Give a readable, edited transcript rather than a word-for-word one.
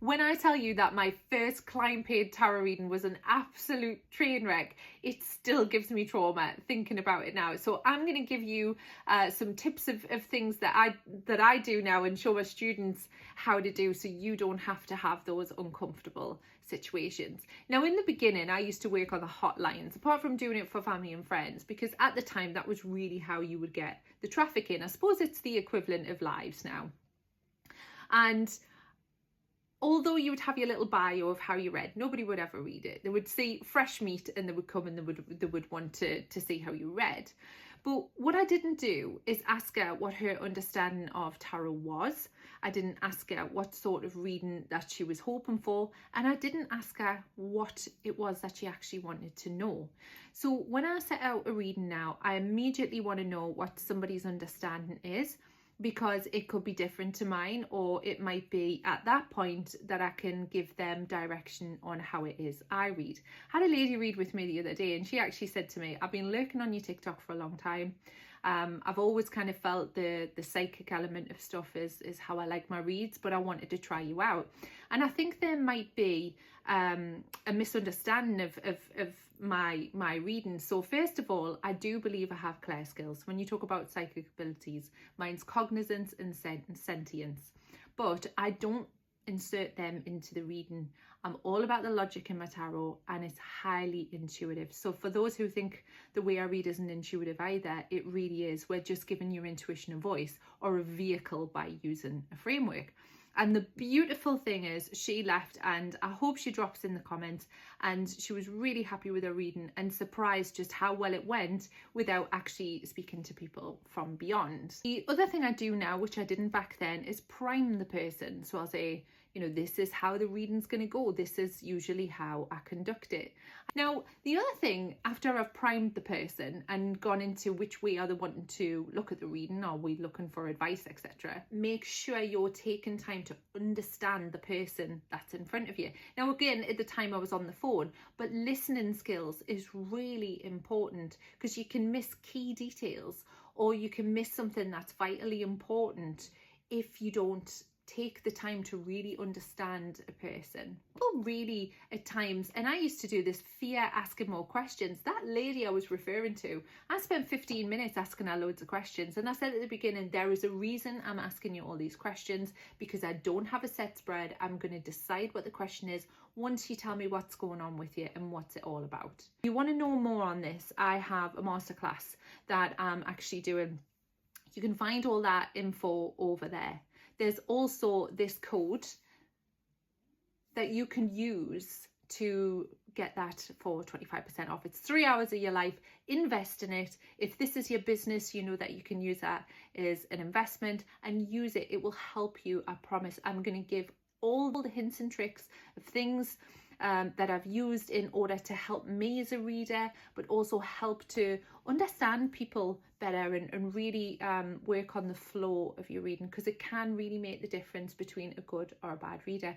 When I tell you that my first client paid tarot reading was an absolute train wreck, it still gives me trauma thinking about it now. So I'm going to give you some tips of things that I do now and show my students how to do, so you don't have to have those uncomfortable situations. Now, in the beginning, I used to work on the hotlines, apart from doing it for family and friends, because at the time that was really how you would get the traffic in. I suppose it's the equivalent of lives now. And although you would have your little bio of how you read, nobody would ever read it. They would see fresh meat and they would come and they would want to see how you read. But what I didn't do is ask her what her understanding of tarot was. I didn't ask her what sort of reading that she was hoping for. And I didn't ask her what it was that she actually wanted to know. So when I set out a reading now, I immediately want to know what somebody's understanding is, because it could be different to mine, or it might be at that point that I can give them direction on how it is I read. I had a lady read with me the other day, and she actually said to me, I've been lurking on your TikTok for a long time. I've always kind of felt the psychic element of stuff is how I like my reads, but I wanted to try you out. And I think there might be a misunderstanding of my reading. So first of all, I do believe I have clair skills. When you talk about psychic abilities, mine's cognizance and sentience, but I don't insert them into the reading. I'm all about the logic in my tarot, and it's highly intuitive. So for those who think the way I read isn't intuitive either, it really is. We're just giving your intuition a voice or a vehicle by using a framework. And the beautiful thing is, she left, and I hope she drops in the comments, and she was really happy with her reading and surprised just how well it went without actually speaking to people from beyond. The other thing I do now, which I didn't back then, is prime the person. So I'll say, you know, this is how the reading's going to go. This is usually how I conduct it. Now, the other thing, after I've primed the person and gone into which way are they wanting to look at the reading, are we looking for advice, etc., make sure you're taking time to understand the person that's in front of you. Now, again, at the time I was on the phone, but listening skills is really important, because you can miss key details, or you can miss something that's vitally important if you don't take the time to really understand a person. People really at times, and I used to do this, fear asking more questions. That lady I was referring to, I spent 15 minutes asking her loads of questions, and I said at the beginning, there is a reason I'm asking you all these questions, because I don't have a set spread. I'm going to decide what the question is once you tell me what's going on with you and what's it all about. If you want to know more on this, I have a masterclass that I'm actually doing. You can find all that info over there. There's also this code that you can use to get that for 25% off. It's 3 hours of your life. Invest in it. If this is your business, you know that you can use that as an investment, and use it. It will help you, I promise. I'm going to give all the hints and tricks of things that I've used in order to help me as a reader, but also help to understand people better and really work on the flow of your reading, because it can really make the difference between a good or a bad reader.